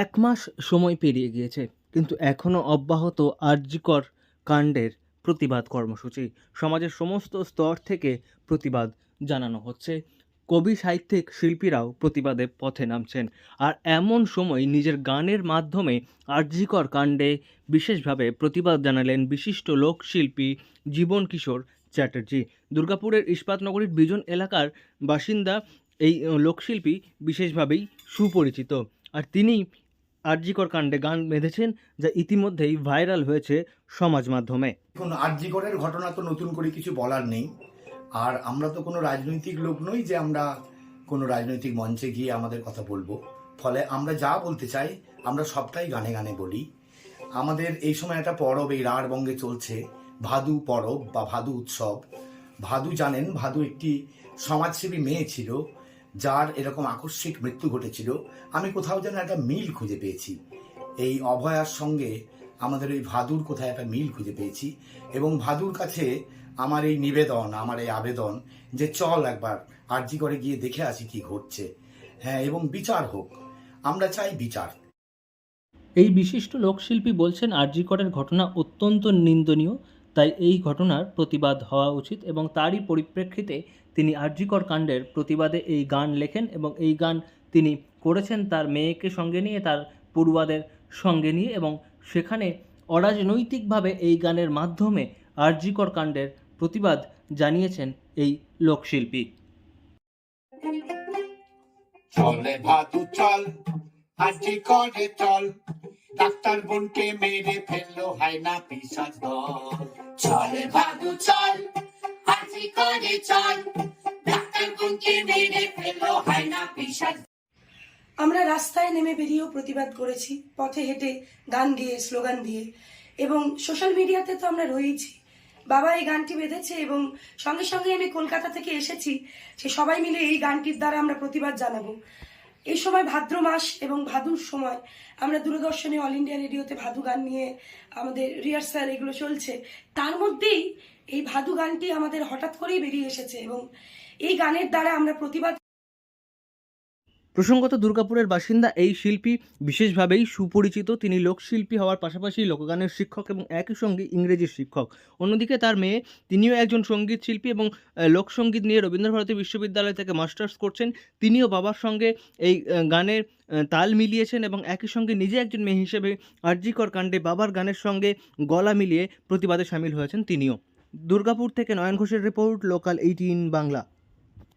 এক মাস সময় পেরিয়ে গিয়েছে, কিন্তু এখনও অব্যাহত আরজিকর কাণ্ডের প্রতিবাদ কর্মসূচি। সমাজের সমস্ত স্তর থেকে প্রতিবাদ জানানো হচ্ছে। কবি, সাহিত্যিক, শিল্পীরাও প্রতিবাদে পথে নামছেন। আর এমন সময় নিজের গানের মাধ্যমে আরজিকর কাণ্ডে বিশেষভাবে প্রতিবাদ জানালেন বিশিষ্ট লোকশিল্পী জীবন কিশোর চ্যাটার্জি। দুর্গাপুরের ইস্পাতনগরীর বিজন এলাকার বাসিন্দা এই লোকশিল্পী বিশেষভাবেই সুপরিচিত। আর তিনি আরজিকর কাণ্ডে গান বেঁধেছেন, যা ইতিমধ্যেই ভাইরাল হয়েছে সমাজ মাধ্যমে। এখন আরজিকরের ঘটনা তো নতুন করে কিছু বলার নেই। আর আমরা তো কোনো রাজনৈতিক লোক নই যে আমরা কোনো রাজনৈতিক মঞ্চে গিয়ে আমাদের কথা বলবো। ফলে আমরা যা বলতে চাই আমরা সবটাই গানে গানে বলি। আমাদের এই সময় একটা পরব এই রাঢ়বঙ্গে চলছে, ভাদু পরব বা ভাদু উৎসব। ভাদু জানেন, ভাদু একটি সমাজসেবী মেয়ে ছিল যার এরকম আকস্মিক মৃত্যু ঘটেছিল। আমি কোথাও যেন একটা মিল খুঁজে পেয়েছি এই অভয়ার সঙ্গে। আমাদের এই ভাদুর কোথায় একটা মিল খুঁজে পেয়েছি, এবং ভাদুর কাছে আমার এই নিবেদন, আমার এই আবেদন যে চল একবার আরজিকরে গিয়ে দেখে আসি কি ঘটছে। হ্যাঁ, এবং বিচার হোক, আমরা চাই বিচার। এই বিশিষ্ট লোকশিল্পী বলছেন, আরজিকরের ঘটনা অত্যন্ত নিন্দনীয়, তাই এই ঘটনার প্রতিবাদ হওয়া উচিত, এবং তারই পরিপ্রেক্ষিতে তিনি আরজিকর কাণ্ডের প্রতিবাদে এই গান লেখেন, এবং এই গান তিনি করেছেন তার মেয়েকে সঙ্গে নিয়ে, তার পড়ুয়াদের সঙ্গে নিয়ে, এবং সেখানে অরাজনৈতিকভাবে এই গানের মাধ্যমে আরজিকর কাণ্ডের প্রতিবাদ জানিয়েছেন এই লোকশিল্পী। চলে ভাদু চল, আজকে করে চল, ডাক্তার বোনকে মেরে ফেললো হায়না পিশাচ দল। চলে ভাদু চল, আজকে করে চল, ডাক্তার বোনকে মেরে ফেললো হায়না পিশাচ। আমরা রাস্তায় নেমে বেরিয়েও প্রতিবাদ করেছি, পথে হেঁটে, গান গেয়ে, স্লোগান দিয়ে, এবং সোশ্যাল মিডিয়াতে তো আমরা রয়েছি। বাবা এই গানটি বেঁধেছে এবং সঙ্গে সঙ্গে আমি কলকাতা থেকে এসেছি, সে সবাই মিলে এই গানটির দ্বারা আমরা প্রতিবাদ জানাবো। এই সময় ভাদ্র মাস এবং ভাদুর সময় আমরা দূরদর্শনে, অল ইন্ডিয়া রেডিওতে ভাদু গান নিয়ে আমাদের রিহার্সাল এগুলো চলছে। তার মধ্যেই এই ভাদু গানটি আমাদের হঠাৎ করেই বেরিয়ে এসেছে, এবং এই গানের দ্বারা আমরা প্রতিবাদ। প্রসঙ্গত, দুর্গাপুরের বাসিন্দা এই শিল্পী বিশেষভাবেই সুপরিচিত। তিনি লোকশিল্পী হওয়ার পাশাপাশি লোকগানের শিক্ষক এবং একই সঙ্গে ইংরেজির শিক্ষক। অন্যদিকে তার মেয়ে, তিনিও একজন সঙ্গীত শিল্পী এবং লোকসঙ্গীত নিয়ে রবীন্দ্রভারতী বিশ্ববিদ্যালয় থেকে মাস্টার্স করছেন। তিনিও বাবার সঙ্গে এই গানের তাল মিলিয়েছেন, এবং একই সঙ্গে নিজে একজন মেয়ে হিসেবে আরজিকর কাণ্ডে বাবার গানের সঙ্গে গলা মিলিয়ে প্রতিবাদে সামিল হয়েছেন তিনিও। দুর্গাপুর থেকে নয়ন ঘোষের রিপোর্ট, লোকাল 18 বাংলা।